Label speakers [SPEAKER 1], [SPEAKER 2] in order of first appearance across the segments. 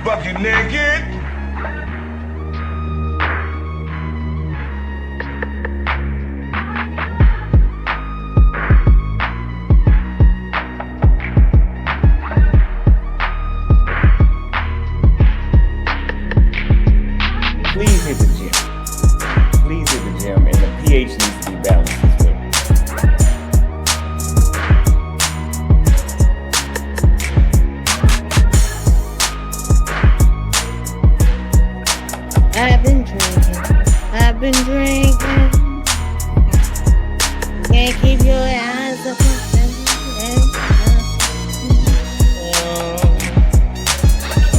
[SPEAKER 1] Bucket naked.
[SPEAKER 2] Please hit the gym. Please hit the gym, and the pH needs to be balanced as well.
[SPEAKER 3] I've been drinking. Can't keep your eyes up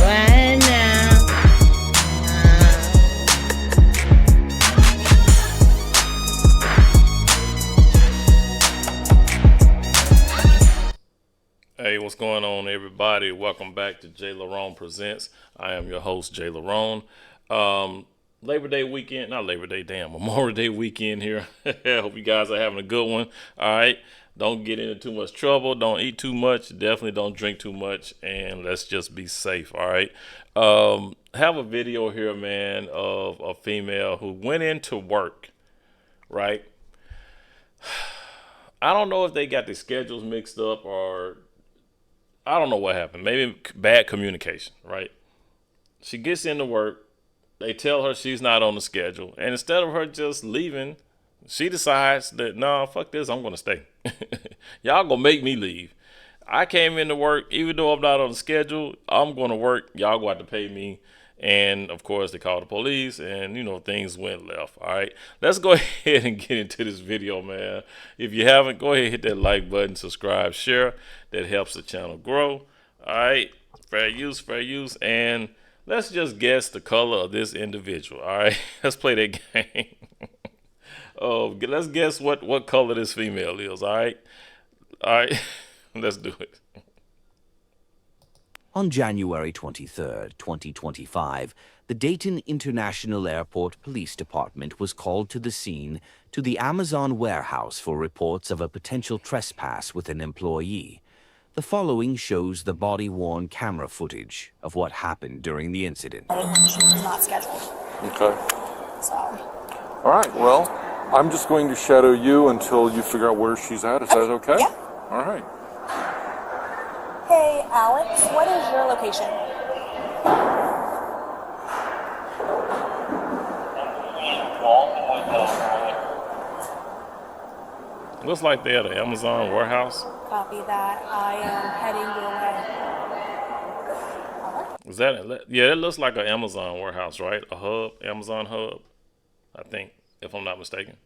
[SPEAKER 3] right now.
[SPEAKER 4] Hey, what's going on, everybody? Welcome back to JLerone Presents. I am your host, JLerone. Labor Day weekend, not Labor Day, Memorial Day weekend here. Hope you guys are having a good one. All right. Don't get into too much trouble. Don't eat too much. Definitely don't drink too much. And let's just be safe. All right. Have a video here, man, of a female who went into work. Right. I don't know if they got the schedules mixed up or I don't know what happened. Maybe bad communication. Right. She gets into work. They tell her she's not on the schedule. And instead of her just leaving, she decides that, nah, fuck this, I'm going to stay. Y'all going to make me leave. I came into work, even though I'm not on the schedule, I'm going to work. Y'all going to have to pay me. And, of course, they called the police and, things went left. All right, let's go ahead and get into this video, man. If you haven't, go ahead and hit that like button, subscribe, share. That helps the channel grow. All right, fair use, and let's just guess the color of this individual. All right, let's play that game. Let's guess what color this female is. All right, let's do it.
[SPEAKER 5] On January 23, 2025, the Dayton International Airport Police Department was called to the scene to the Amazon warehouse for reports of a potential trespass with an employee. The following shows the body-worn camera footage of what happened during the incident.
[SPEAKER 6] She was not scheduled.
[SPEAKER 7] Okay.
[SPEAKER 6] So.
[SPEAKER 7] All right, well, I'm just going to shadow you until you figure out where she's at. Is that okay?
[SPEAKER 6] Yeah.
[SPEAKER 7] All right.
[SPEAKER 6] Hey, Alex, what is your location?
[SPEAKER 4] Looks like they're at the Amazon warehouse.
[SPEAKER 6] Copy that. I am heading your way.
[SPEAKER 4] Is that? Yeah, it looks like an Amazon warehouse, right? A hub, Amazon hub, I think, if I'm not mistaken.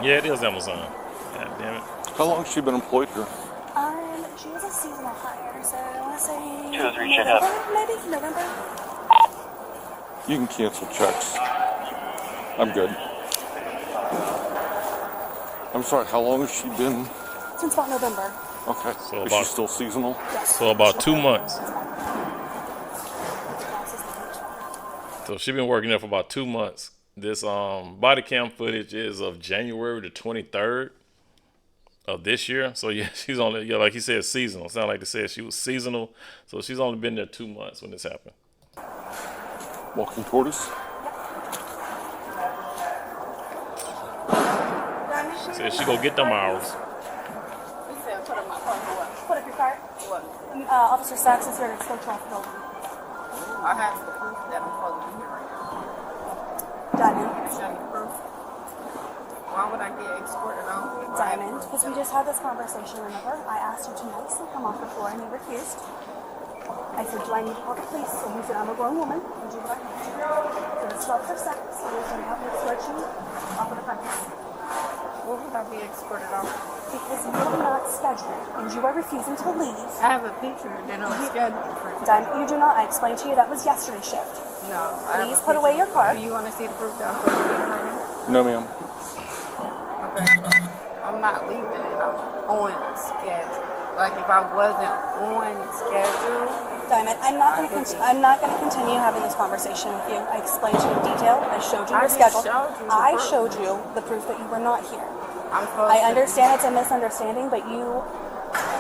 [SPEAKER 4] Yeah, it is Amazon. God damn it.
[SPEAKER 7] How long has she been employed here?
[SPEAKER 6] She was a seasonal hire, so I want to say November.
[SPEAKER 7] You can cancel checks. I'm good. I'm sorry, how long has she been?
[SPEAKER 6] Since about November.
[SPEAKER 7] Okay, so is she still seasonal?
[SPEAKER 6] Yes.
[SPEAKER 4] So about 2 months. So she's been working there for about 2 months. This body cam footage is of January the 23rd of this year. So yeah, she's only, like he said, seasonal. Sound like they said she was seasonal. So she's only been there 2 months when this happened.
[SPEAKER 7] Walking toward us?
[SPEAKER 4] Said she go get them hours.
[SPEAKER 6] Put up your card. Officer Sachs is here to search off the building.
[SPEAKER 8] I have the proof that I'm supposed to be here right now.
[SPEAKER 6] Diamond.
[SPEAKER 8] Show me proof. Why would I get escorted on?
[SPEAKER 6] Diamond. Because we just had this conversation, remember? I asked you to nicely come off the floor and you refused. I said, do I need to call the police? And you said, I'm a grown woman. And do what I need to. So this is Officer Sachs. So we're going to have to escort you off of the premise.
[SPEAKER 8] What would I be escorted off?
[SPEAKER 6] Because you are not scheduled and you are refusing to leave.
[SPEAKER 8] I have a picture that I'm scheduled for.
[SPEAKER 6] You do not. I explained to you that was yesterday's shift.
[SPEAKER 8] No.
[SPEAKER 6] Please put away your car.
[SPEAKER 8] Do you want to see the proof that I'm supposed to be in right now?
[SPEAKER 7] No, ma'am.
[SPEAKER 8] Okay. I'm not leaving and I'm on schedule. Like if I wasn't on schedule.
[SPEAKER 6] Diamond, I'm not going to continue having this conversation with you. I explained to you in detail. I showed you your schedule. I showed you the proof that you were not here. I understand it's a misunderstanding, but you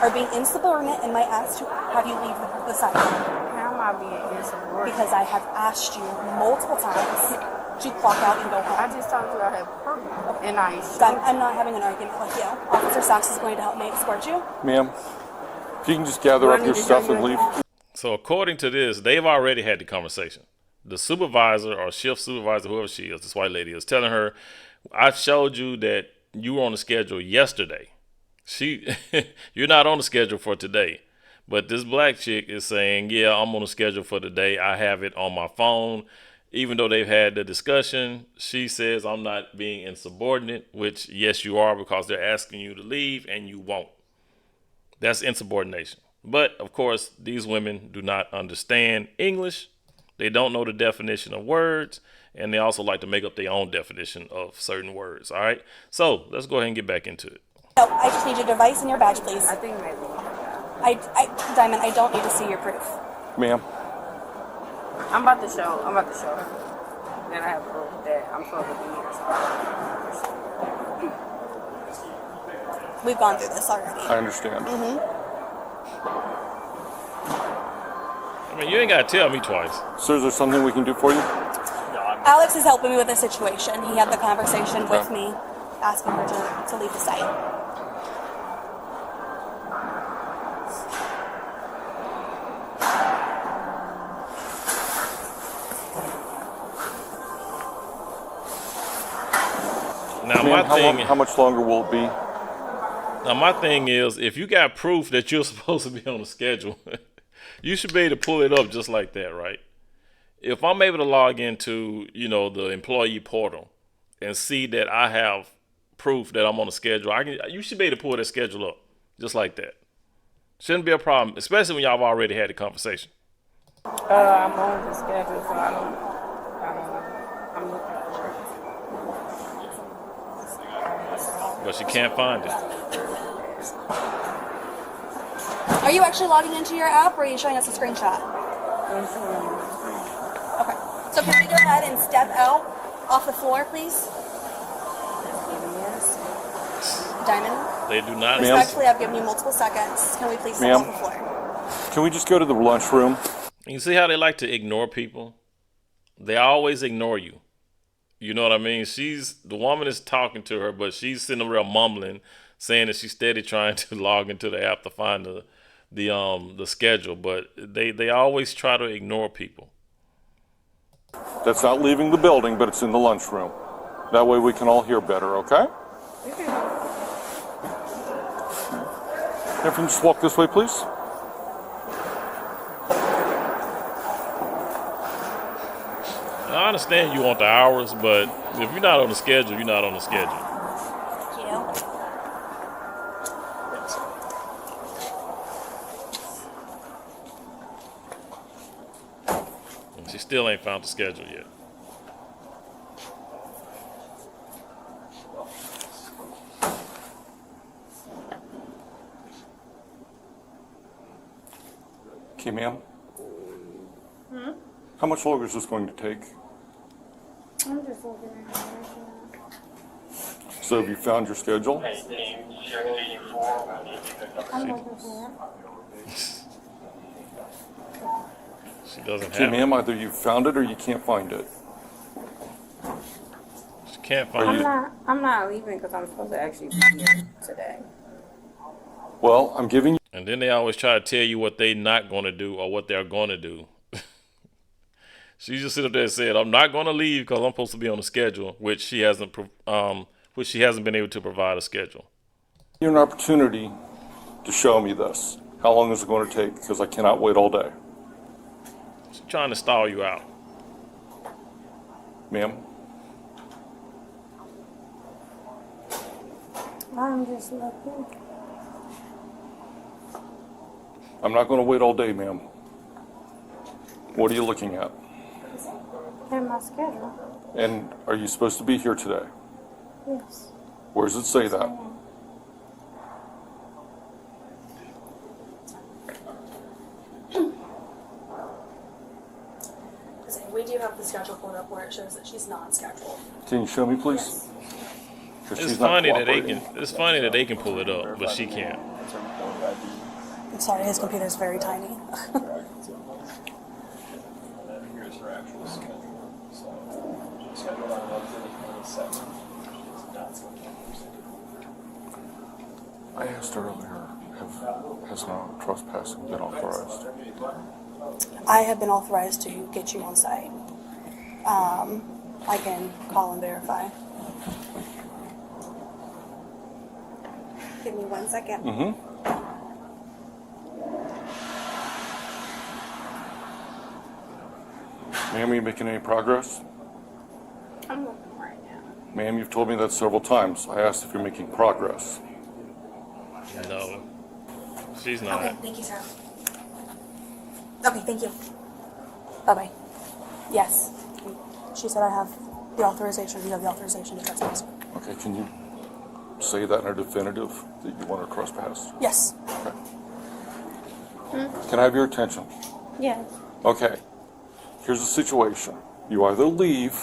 [SPEAKER 6] are being insubordinate in my ask to have you leave the site.
[SPEAKER 8] How am I being insubordinate?
[SPEAKER 6] Because I have asked you multiple times to clock out and go home.
[SPEAKER 8] I just told you I have proof, and I
[SPEAKER 6] I'm not having an argument with you. Officer Sachs is going to help me escort you.
[SPEAKER 7] Ma'am, if you can just gather up your stuff and leave.
[SPEAKER 4] So according to this, they've already had the conversation. The supervisor or shift supervisor, whoever she is, this white lady, is telling her, I showed you that you were on the schedule yesterday. You're not on the schedule for today. But this black chick is saying, yeah, I'm on the schedule for today. I have it on my phone. Even though they've had the discussion, she says I'm not being insubordinate, which yes, you are, because they're asking you to leave and you won't. That's insubordination. But, of course, these women do not understand English. They don't know the definition of words, and they also like to make up their own definition of certain words, all right? So, let's go ahead and get back into it.
[SPEAKER 6] No, I just need your device and your badge, please.
[SPEAKER 8] I think maybe.
[SPEAKER 6] Diamond, I don't need to see your proof.
[SPEAKER 7] Ma'am.
[SPEAKER 8] I'm about to show her. Then I have proof that I'm supposed to be here.
[SPEAKER 6] We've gone through this already.
[SPEAKER 7] I understand.
[SPEAKER 4] I mean, you ain't got to tell me twice.
[SPEAKER 7] Sir, is there something we can do for you?
[SPEAKER 6] Alex is helping me with the situation. He had the conversation with me, asking her to leave the site.
[SPEAKER 4] Now,
[SPEAKER 7] how much longer will it be?
[SPEAKER 4] Now, my thing is, if you got proof that you're supposed to be on the schedule, you should be able to pull it up just like that, right? If I'm able to log into, the employee portal and see that I have proof that I'm on the schedule, you should be able to pull that schedule up just like that. Shouldn't be a problem, especially when y'all have already had the conversation.
[SPEAKER 8] I'm on the schedule, so I don't know. I'm looking for it.
[SPEAKER 4] But she can't find it.
[SPEAKER 6] Are you actually logging into your app, or are you showing us a screenshot? Okay. So can we go ahead and step out off the floor, please? Diamond?
[SPEAKER 4] They do not.
[SPEAKER 6] Respectfully, I've given you multiple seconds. Can we please step off the floor?
[SPEAKER 7] Can we just go to the lunchroom?
[SPEAKER 4] You see how they like to ignore people? They always ignore you. You know what I mean? The woman is talking to her, but she's sitting around mumbling, saying that she's steady trying to log into the app to find the schedule. But they always try to ignore people.
[SPEAKER 7] That's not leaving the building, but it's in the lunchroom. That way we can all hear better, okay? If you can just walk this way, please.
[SPEAKER 4] I understand you want the hours, but if you're not on the schedule, you're not on the schedule. And she still ain't found the schedule yet.
[SPEAKER 7] Okay, ma'am. How much longer is this going to take?
[SPEAKER 8] I'm just looking at it.
[SPEAKER 7] So have you found your schedule?
[SPEAKER 8] I'm looking for it.
[SPEAKER 4] She doesn't
[SPEAKER 7] Okay,
[SPEAKER 4] have it.
[SPEAKER 7] ma'am, either you found it or you can't find it.
[SPEAKER 4] She can't find it.
[SPEAKER 8] I'm not leaving because I'm supposed to actually be here today.
[SPEAKER 7] Well, I'm giving you...
[SPEAKER 4] And then they always try to tell you what they're not going to do or what they're going to do. She just sit up there and said, I'm not going to leave because I'm supposed to be on the schedule, which she hasn't been able to provide a schedule.
[SPEAKER 7] An opportunity to show me this. How long is it going to take? Because I cannot wait all day.
[SPEAKER 4] She's trying to stall you out.
[SPEAKER 7] Ma'am?
[SPEAKER 6] I'm just looking.
[SPEAKER 7] I'm not going to wait all day, ma'am. What are you looking at?
[SPEAKER 6] In my schedule.
[SPEAKER 7] And are you supposed to be here today?
[SPEAKER 6] Yes.
[SPEAKER 7] Where does it say that?
[SPEAKER 6] We do have the schedule pulled up where it shows that she's non-scheduled.
[SPEAKER 7] Can you show me, please?
[SPEAKER 6] Yes.
[SPEAKER 7] 'Cause
[SPEAKER 4] It's
[SPEAKER 7] she's not
[SPEAKER 4] funny that they
[SPEAKER 7] cooperating.
[SPEAKER 4] can. It's funny that they can pull it up, but she can't.
[SPEAKER 6] I'm sorry, his computer's very tiny.
[SPEAKER 9] Here's her actual schedule. So, scheduled on Wednesday the 27th.
[SPEAKER 7] I asked earlier, has no trespassing been authorized?
[SPEAKER 6] I have been authorized to get you on site. I can call and verify. Give me 1 second.
[SPEAKER 7] Mm-hmm. Ma'am, are you making any progress?
[SPEAKER 8] I'm looking right now.
[SPEAKER 7] Ma'am, you've told me that several times. I asked if you're making progress.
[SPEAKER 4] No, she's not.
[SPEAKER 6] Okay, thank you, sir. Okay, thank you. Bye-bye. Yes. She said I have the authorization. You have the authorization to trespass.
[SPEAKER 7] Okay, can you say that in a definitive that you want to trespass?
[SPEAKER 6] Yes.
[SPEAKER 7] Okay. Can I have your attention?
[SPEAKER 6] Yes.
[SPEAKER 7] Okay. Here's the situation. You either leave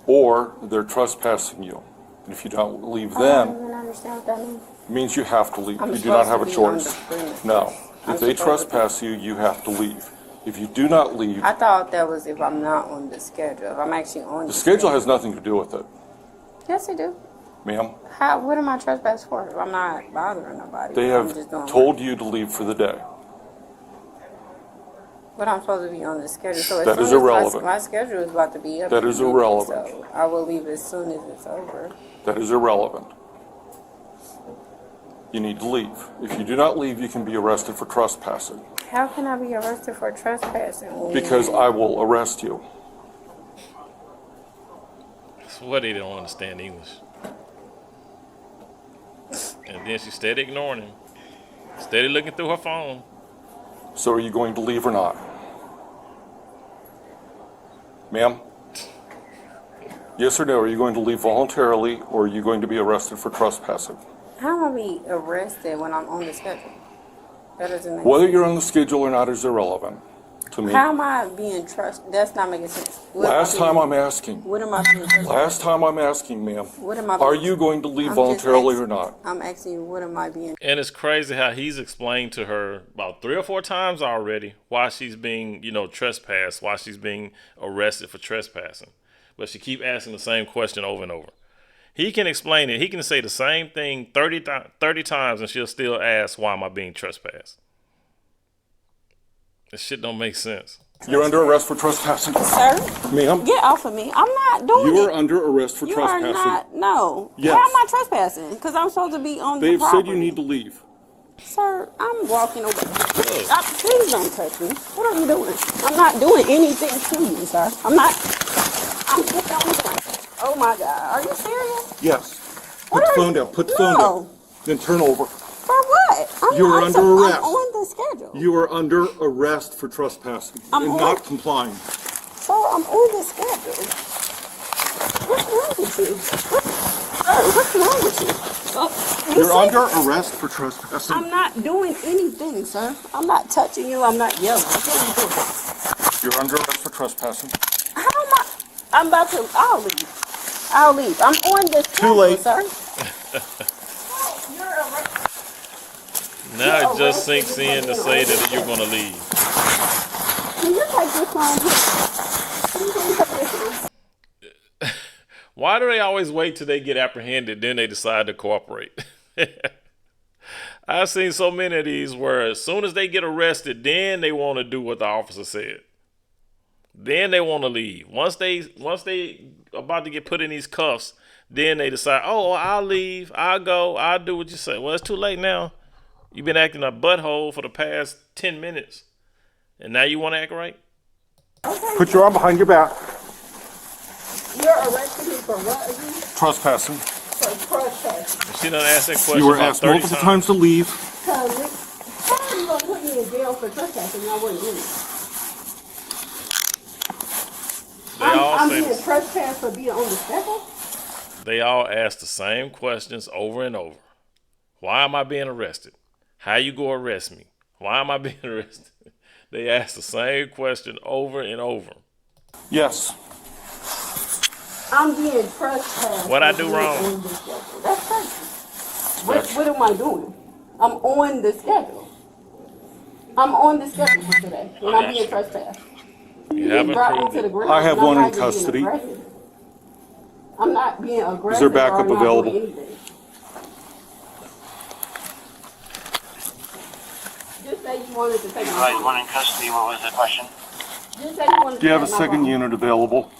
[SPEAKER 7] or they're trespassing you. And if you don't leave
[SPEAKER 6] I don't
[SPEAKER 7] then,
[SPEAKER 6] even understand what that means.
[SPEAKER 7] it means you have to leave.
[SPEAKER 8] I'm
[SPEAKER 7] You do not
[SPEAKER 8] supposed
[SPEAKER 7] have a
[SPEAKER 8] to be on
[SPEAKER 7] choice.
[SPEAKER 8] the premises.
[SPEAKER 7] No.
[SPEAKER 8] I'm
[SPEAKER 7] If they
[SPEAKER 8] supposed to be.
[SPEAKER 7] trespass you, you have to leave. If you do not leave,
[SPEAKER 8] I thought that was if I'm not on the schedule. If I'm actually on
[SPEAKER 7] the schedule has nothing to do with it.
[SPEAKER 8] Yes, it do.
[SPEAKER 7] Ma'am,
[SPEAKER 8] How? What am I trespassing for? If I'm not bothering nobody.
[SPEAKER 7] they
[SPEAKER 8] I'm
[SPEAKER 7] have
[SPEAKER 8] just doing
[SPEAKER 7] told you to leave for the day.
[SPEAKER 8] But I'm supposed to be on the schedule. So as
[SPEAKER 7] That
[SPEAKER 8] soon
[SPEAKER 7] is
[SPEAKER 8] as
[SPEAKER 7] irrelevant.
[SPEAKER 8] My schedule is about to be up.
[SPEAKER 7] That
[SPEAKER 8] in
[SPEAKER 7] is
[SPEAKER 8] a minute,
[SPEAKER 7] irrelevant.
[SPEAKER 8] So I will leave as soon as it's over.
[SPEAKER 7] That is irrelevant. You need to leave. If you do not leave, you can be arrested for trespassing.
[SPEAKER 8] How can I be arrested for trespassing?
[SPEAKER 7] Because I will arrest you.
[SPEAKER 4] That's what they don't understand English. And then she steady ignoring him, steady looking through her phone.
[SPEAKER 7] So are you going to leave or not? Ma'am? Yes or no? Are you going to leave voluntarily or are you going to be arrested for trespassing?
[SPEAKER 8] How am I be arrested when I'm on the schedule? That doesn't make
[SPEAKER 7] Whether
[SPEAKER 8] sense.
[SPEAKER 7] you're on the schedule or not is irrelevant to me.
[SPEAKER 8] How am I being trusted? That's not making sense. What am I
[SPEAKER 7] Last
[SPEAKER 8] being-
[SPEAKER 7] time I'm asking.
[SPEAKER 8] What am I being trusted?
[SPEAKER 7] Last time I'm asking, ma'am.
[SPEAKER 8] What am I?
[SPEAKER 7] Are you going to leave
[SPEAKER 8] I'm just
[SPEAKER 7] voluntarily or
[SPEAKER 8] asking-
[SPEAKER 7] not?
[SPEAKER 8] I'm asking you, what am I being?
[SPEAKER 4] And it's crazy how he's explained to her about 3 or 4 times already why she's being, trespassed, why she's being arrested for trespassing. But she keep asking the same question over and over. He can explain it. He can say the same thing 30 times and she'll still ask, why am I being trespassed? This shit don't make sense.
[SPEAKER 7] You're under arrest for trespassing.
[SPEAKER 8] Sir,
[SPEAKER 7] Ma'am,
[SPEAKER 8] get off of me. I'm not doing
[SPEAKER 7] you
[SPEAKER 8] it.
[SPEAKER 7] are under arrest for
[SPEAKER 8] You are
[SPEAKER 7] trespassing.
[SPEAKER 8] not. No.
[SPEAKER 7] Yes.
[SPEAKER 8] How am I trespassing? Because I'm supposed to be on the
[SPEAKER 7] They've
[SPEAKER 8] property.
[SPEAKER 7] said you need to leave.
[SPEAKER 8] Sir, I'm walking away. Please don't touch me. What are you doing? I'm not doing anything to you, sir. I'm not. I'm just on the phone. Oh my God. Are you serious?
[SPEAKER 7] Yes.
[SPEAKER 8] What
[SPEAKER 7] Put the
[SPEAKER 8] are
[SPEAKER 7] phone
[SPEAKER 8] you-
[SPEAKER 7] down. Put the phone
[SPEAKER 8] No.
[SPEAKER 7] down. Then turn over.
[SPEAKER 8] For what?
[SPEAKER 7] You are under arrest.
[SPEAKER 8] I'm on the schedule.
[SPEAKER 7] You are under arrest for trespassing
[SPEAKER 8] I'm
[SPEAKER 7] and
[SPEAKER 8] on-
[SPEAKER 7] not complying.
[SPEAKER 8] Sir, I'm on the schedule. What's wrong with you? What's wrong with you?
[SPEAKER 7] You're
[SPEAKER 8] see?
[SPEAKER 7] under arrest for trespassing.
[SPEAKER 8] I'm not doing anything, sir. I'm not touching you. I'm not yelling. What are you doing?
[SPEAKER 7] You're under arrest for trespassing.
[SPEAKER 8] How am I? I'm about to. I'll leave. I'll leave. I'm on the schedule,
[SPEAKER 7] late.
[SPEAKER 8] sir. You're arrested.
[SPEAKER 4] Now it just sinks in to say that you're going to leave.
[SPEAKER 8] Can you take this phone here? Can you take this phone?
[SPEAKER 4] Why do they always wait till they get apprehended, then they decide to cooperate? I've seen so many of these where as soon as they get arrested, then they want to do what the officer said. Then they want to leave. Once they about to get put in these cuffs, then they decide, oh, I'll leave, I'll go, I'll do what you say. Well, it's too late now. You've been acting a butthole for the past 10 minutes. And now you want to act right?
[SPEAKER 7] Put your arm behind your back.
[SPEAKER 8] You're arresting me for what again?
[SPEAKER 7] Trespassing.
[SPEAKER 8] For trespassing.
[SPEAKER 4] She done asked that question
[SPEAKER 7] You were
[SPEAKER 4] about
[SPEAKER 7] asked
[SPEAKER 4] 30
[SPEAKER 7] multiple times to leave.
[SPEAKER 8] How are you gonna put me in jail for trespassing? I wouldn't do it. I'm
[SPEAKER 4] say
[SPEAKER 8] being trespassed for being on the schedule.
[SPEAKER 4] they all ask the same questions over and over. Why am I being arrested? How you go arrest me? Why am I being arrested? They ask the same question over and over.
[SPEAKER 7] Yes.
[SPEAKER 8] I'm being trespassed.
[SPEAKER 4] What I do wrong?
[SPEAKER 8] On the schedule. That's crazy. What am I doing? I'm on the schedule. I'm on the schedule for today, and I'm being trespassed.
[SPEAKER 4] You haven't
[SPEAKER 8] Brought
[SPEAKER 4] proved
[SPEAKER 8] me to the
[SPEAKER 4] it.
[SPEAKER 8] ground,
[SPEAKER 7] I have
[SPEAKER 8] and I'm
[SPEAKER 7] one
[SPEAKER 8] not
[SPEAKER 7] in
[SPEAKER 8] even
[SPEAKER 7] custody.
[SPEAKER 8] being aggressive. I'm not being aggressive.
[SPEAKER 7] Is there backup
[SPEAKER 8] or I'm not doing
[SPEAKER 7] available?
[SPEAKER 8] anything. Just say you wanted to take my phone.
[SPEAKER 10] One in custody. What was the question?
[SPEAKER 8] Just say you wanted
[SPEAKER 7] Do you
[SPEAKER 8] to
[SPEAKER 7] have a
[SPEAKER 8] take my
[SPEAKER 7] second
[SPEAKER 8] phone.
[SPEAKER 7] unit available?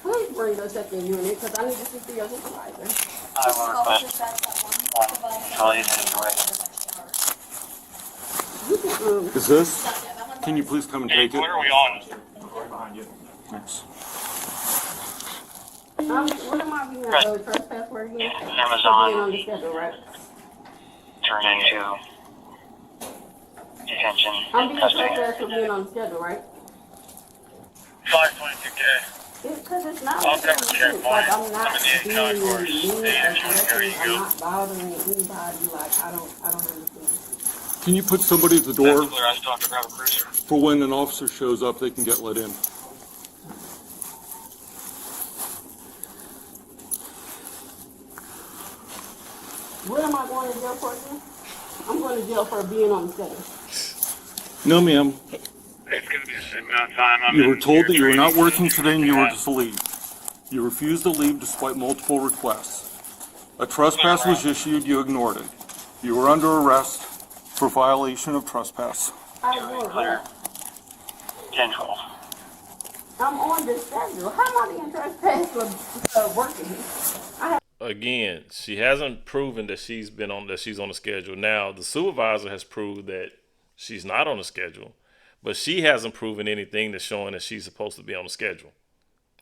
[SPEAKER 8] Please bring the second unit, because I need to speak to your supervisor.
[SPEAKER 10] I will request one colleague
[SPEAKER 8] You can,
[SPEAKER 7] Is this? Can you please come and take it?
[SPEAKER 10] What are we on?
[SPEAKER 7] Thanks.
[SPEAKER 8] what am I being trespass for again?
[SPEAKER 10] Yeah,
[SPEAKER 8] For being
[SPEAKER 10] Amazon.
[SPEAKER 8] on the schedule, right?
[SPEAKER 10] Turn into detention
[SPEAKER 8] I'm
[SPEAKER 10] in
[SPEAKER 8] being
[SPEAKER 10] custody.
[SPEAKER 8] trespassed for being on the schedule, right?
[SPEAKER 10] 522K.
[SPEAKER 8] Because it's not
[SPEAKER 10] I'll
[SPEAKER 8] like
[SPEAKER 10] cover checkpoint.
[SPEAKER 8] I'm not
[SPEAKER 10] I'm in the
[SPEAKER 8] being
[SPEAKER 10] Italian course.
[SPEAKER 8] mean,
[SPEAKER 10] Yeah,
[SPEAKER 8] aggressive,
[SPEAKER 10] there you
[SPEAKER 8] I'm
[SPEAKER 10] go.
[SPEAKER 8] not bothering anybody, like, I don't understand.
[SPEAKER 7] Can you put somebody at the door
[SPEAKER 10] That's clear. I still have to grab a cruiser.
[SPEAKER 7] for when an officer shows up, they can get let in?
[SPEAKER 8] What am I going to jail for again? I'm going to jail for being on the schedule.
[SPEAKER 7] No, ma'am.
[SPEAKER 10] It's going to be the same amount of time.
[SPEAKER 7] You were told that you were not working today and you were to leave. You refused to leave despite multiple requests. A trespass was issued, you ignored it. You were under arrest for violation of trespass.
[SPEAKER 8] I will.
[SPEAKER 10] Clear. 10-12.
[SPEAKER 8] I'm on the schedule. How am I being trespassed for working?
[SPEAKER 4] Again, she hasn't proven that she's on the schedule. Now, the supervisor has proved that she's not on the schedule, but she hasn't proven anything that's showing that she's supposed to be on the schedule,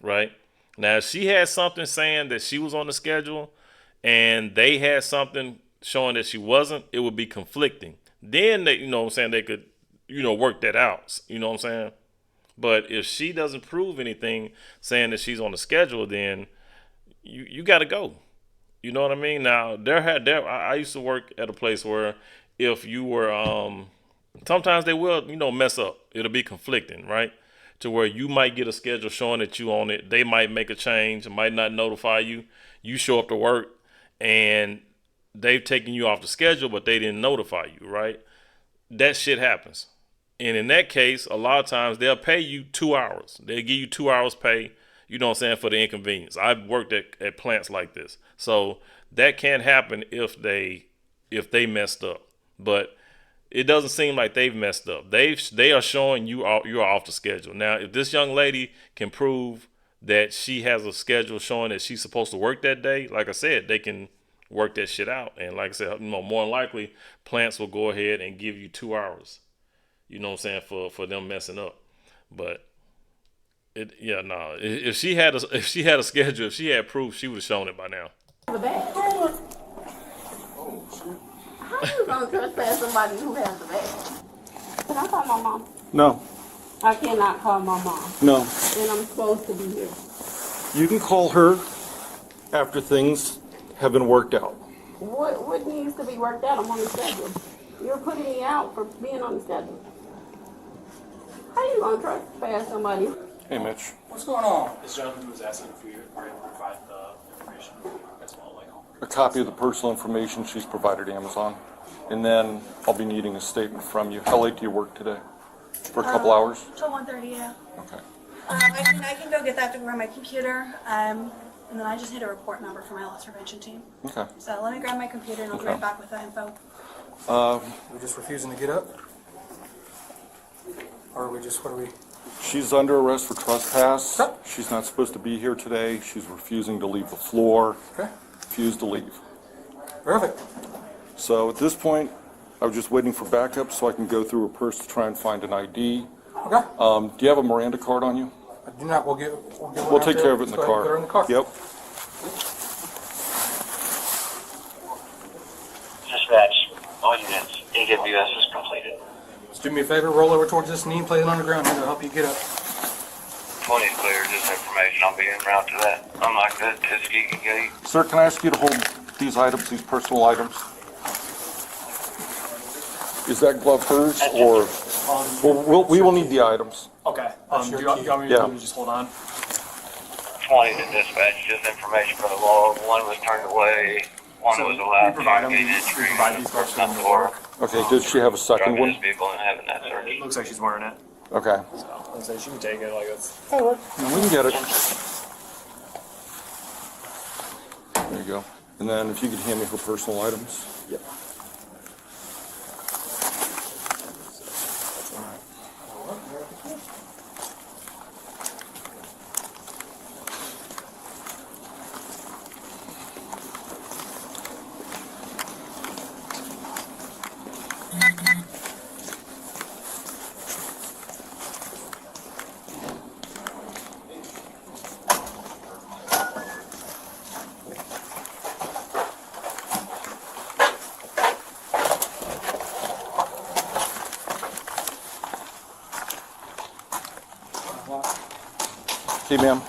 [SPEAKER 4] right? Now, if she had something saying that she was on the schedule and they had something showing that she wasn't, it would be conflicting. Then they, they could, work that out. You know what I'm saying? But if she doesn't prove anything saying that she's on the schedule, then you got to go. You know what I mean? Now, I used to work at a place where if you were, sometimes they will, mess up. It'll be conflicting, right? To where you might get a schedule showing that you on it. They might make a change, might not notify you. You show up to work and they've taken you off the schedule, but they didn't notify you, right? That shit happens. And in that case, a lot of times they'll pay you 2 hours. They'll give you 2 hours pay, for the inconvenience. I've worked at plants like this. So that can happen if they messed up. But it doesn't seem like they've messed up. They are showing you are off the schedule. Now, if this young lady can prove that she has a schedule showing that she's supposed to work that day, like I said, they can work that shit out. And like I said, more than likely, plants will go ahead and give you 2 hours. For them messing up. But if she had a schedule, if she had proof, she would have shown it by now.
[SPEAKER 8] How you going to trespass somebody who has a bag? Can I call my mom?
[SPEAKER 7] No,
[SPEAKER 8] I cannot call my mom.
[SPEAKER 7] no.
[SPEAKER 8] And I'm supposed to be here.
[SPEAKER 7] You can call her after things have been worked out.
[SPEAKER 8] What needs to be worked out? I'm on the schedule. You're putting me out for being on the schedule. How you going to trespass somebody?
[SPEAKER 7] Hey, Mitch.
[SPEAKER 9] What's going on? This gentleman was asking if we are able to provide the information as well, like
[SPEAKER 7] A copy of the personal information she's provided Amazon. And then I'll be needing a statement from you. How late do you work today? For a couple hours?
[SPEAKER 6] Till 1:30, yeah.
[SPEAKER 7] Okay.
[SPEAKER 6] I can go get that to grab my computer, and then I just hit a report number for my loss prevention team.
[SPEAKER 7] Okay.
[SPEAKER 6] So let me grab my computer and I'll be
[SPEAKER 7] Okay.
[SPEAKER 6] right back with that info.
[SPEAKER 9] we just refusing to get up? Or are we just, what are we?
[SPEAKER 7] She's under arrest for trespass.
[SPEAKER 9] Okay.
[SPEAKER 7] She's not supposed to be here today. She's refusing to leave the floor.
[SPEAKER 9] Okay.
[SPEAKER 7] Refused to leave.
[SPEAKER 9] Perfect.
[SPEAKER 7] So at this point, I was just waiting for backup so I can go through her purse to try and find an ID.
[SPEAKER 9] Okay.
[SPEAKER 7] Do you have a Miranda card on you?
[SPEAKER 9] I do not, we'll get one
[SPEAKER 7] We'll
[SPEAKER 9] out
[SPEAKER 7] take
[SPEAKER 9] there.
[SPEAKER 7] care of it in
[SPEAKER 9] Let's
[SPEAKER 7] the
[SPEAKER 9] go ahead and
[SPEAKER 7] car.
[SPEAKER 9] put her in the car.
[SPEAKER 7] Yep.
[SPEAKER 10] Dispatch, all units, AWS is completed.
[SPEAKER 9] Just do me a favor, roll over towards this knee, place it on the ground here to help you get up.
[SPEAKER 10] 20 is clear, just information. I'll be en route to that. Unlock that Tuskegee gate.
[SPEAKER 7] Sir, can I ask you to hold these items, these personal items? Is that glove hers, or we will need the items?
[SPEAKER 9] Okay. Do you want me to just hold on?
[SPEAKER 10] 20 to dispatch, just information for the log. One was turned away. One was allowed
[SPEAKER 9] we provide them.
[SPEAKER 10] to
[SPEAKER 9] We
[SPEAKER 10] gain entry.
[SPEAKER 9] provide these cards for them to
[SPEAKER 10] Door.
[SPEAKER 9] work.
[SPEAKER 7] Okay, does she have a second
[SPEAKER 10] Driving
[SPEAKER 7] one?
[SPEAKER 10] this vehicle and having that search.
[SPEAKER 9] It looks like she's wearing it.
[SPEAKER 7] Okay,
[SPEAKER 9] So, let's say she can take it like that's.
[SPEAKER 7] no, we can get it. There you go. And then if you could hand me her personal items.
[SPEAKER 9] Yep.
[SPEAKER 7] Okay, ma'am.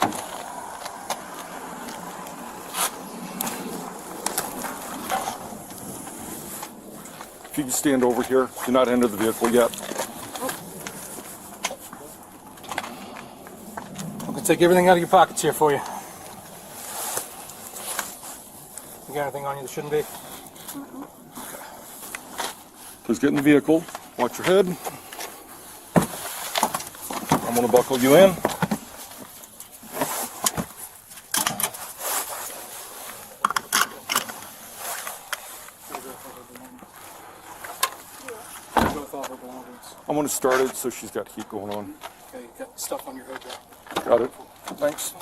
[SPEAKER 7] If you can stand over here, do not enter the vehicle yet.
[SPEAKER 9] I'm gonna take everything out of your pockets here for you. You got anything on you that shouldn't be?
[SPEAKER 7] Please get in the vehicle. Watch your head. I'm going to buckle you in. I'm going to start it so she's got heat going on.
[SPEAKER 9] Okay, you got stuff on your hood there.
[SPEAKER 7] Got it. Thanks.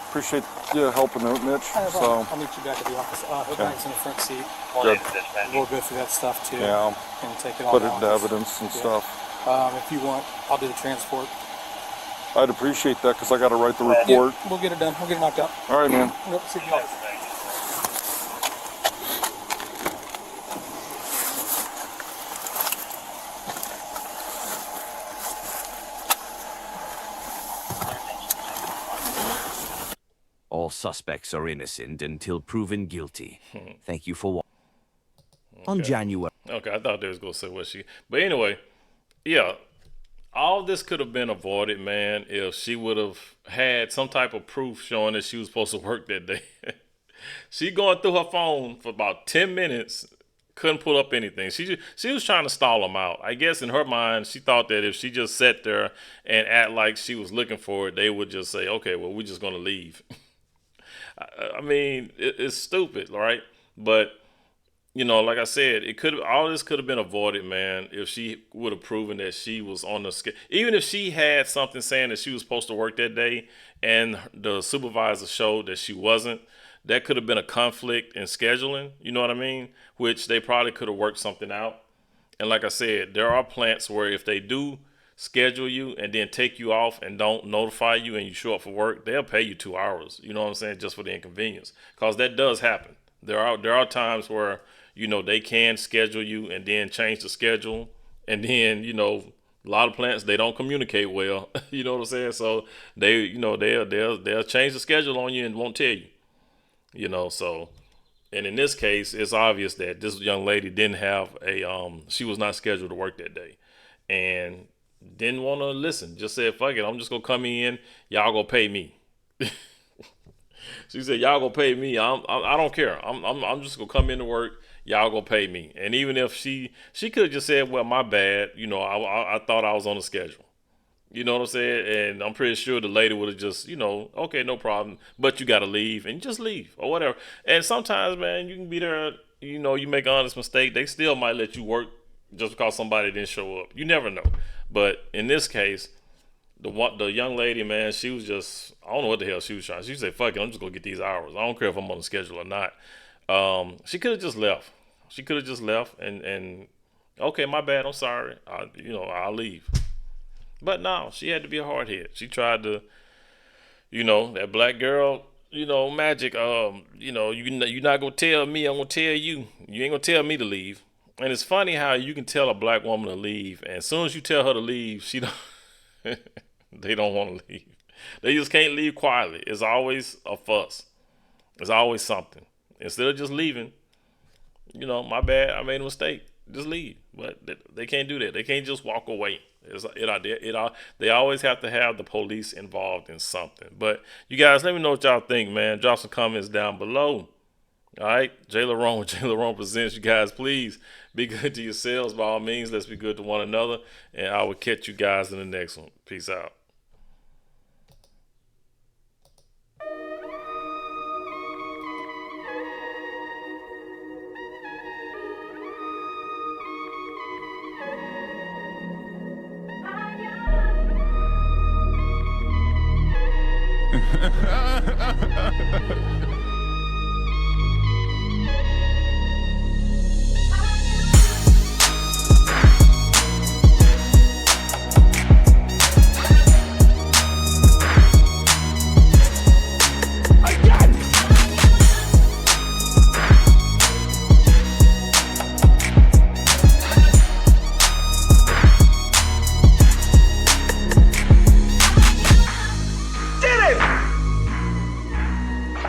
[SPEAKER 7] Appreciate you helping out, Mitch. So,
[SPEAKER 9] I'll meet you back at the office. Hood bag's in the front seat.
[SPEAKER 7] good.
[SPEAKER 9] We'll go through that stuff too.
[SPEAKER 7] Yeah,
[SPEAKER 9] And take it all
[SPEAKER 7] put it
[SPEAKER 9] down.
[SPEAKER 7] into evidence and stuff.
[SPEAKER 9] If you want, I'll do the transport.
[SPEAKER 7] I'd appreciate that because I got to write the report.
[SPEAKER 9] We'll get it done. We'll get it knocked out.
[SPEAKER 7] All right, man.
[SPEAKER 9] Yep, see you guys.
[SPEAKER 5] All suspects are innocent until proven guilty. Thank you for watching. On January.
[SPEAKER 4] Okay, I thought they was gonna say what she. But anyway, yeah, all this could have been avoided, man, if she would have had some type of proof showing that she was supposed to work that day. She going through her phone for about 10 minutes, couldn't pull up anything. She was trying to stall him out. I guess in her mind, she thought that if she just sat there and act like she was looking for it, they would just say, okay, well, we're just gonna leave. I mean, it's stupid, right? But you know, like I said, all this could have been avoided, man, if she would have proven that she was on the schedule. Even if she had something saying that she was supposed to work that day and the supervisor showed that she wasn't, that could have been a conflict in scheduling, you know what I mean? Which they probably could have worked something out. And like I said, there are plants where if they do schedule you and then take you off and don't notify you and you show up for work, they'll pay you 2 hours, you know what I'm saying, just for the inconvenience. Because that does happen. There are times where, you know, they can schedule you and then change the schedule. And then, you know, a lot of plants, they don't communicate well. You know what I'm saying? So they, you know, they'll change the schedule on you and won't tell you. You know, so, and in this case, it's obvious that this young lady didn't have she was not scheduled to work that day. And didn't want to listen. Just said, fuck it, I'm just going to come in. Y'all going to pay me. She said, y'all going to pay me. I don't care. I'm just going to come into work. Y'all gonna pay me. And even if she could have just said, well, my bad, you know, I thought I was on the schedule. You know what I'm saying? And I'm pretty sure the lady would have just, you know, okay, no problem, but you got to leave, and just leave or whatever. And sometimes, man, you can be there, you know, you make an honest mistake. They still might let you work just because somebody didn't show up. You never know. But in this case, the young lady, man, she was just, I don't know what the hell she was trying. She said, fuck it, I'm just going to get these hours. I don't care if I'm on the schedule or not. She could have just left. She could have just left and okay, my bad, I'm sorry. I'll leave. But no, she had to be a hard head. She tried to You know, that black girl, you know, Magic, you know, you're not going to tell me, I'm going to tell you. You ain't going to tell me to leave. And it's funny how you can tell a black woman to leave, and as soon as you tell her to leave, she don't, they don't want to leave. They just can't leave quietly. It's always a fuss. It's always something. Instead of just leaving, you know, my bad, I made a mistake. Just leave. But they can't do that. They can't just walk away. They always have to have the police involved in something. But you guys, let me know what y'all think, man. Drop some comments down below. All right, JLerone with JLerone Presents. You guys, please be good to yourselves. By all means, let's be good to one another. And I will catch you guys in the next one. Peace out.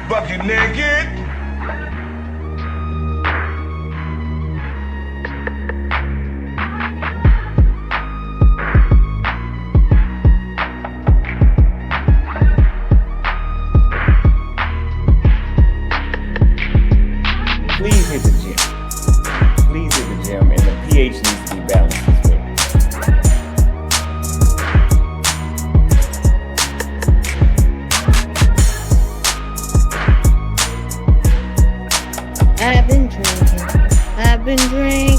[SPEAKER 1] Bucket naked.
[SPEAKER 2] Please hit the gym. Please hit the gym, and the pH needs to be balanced as well.
[SPEAKER 3] I've been drinking.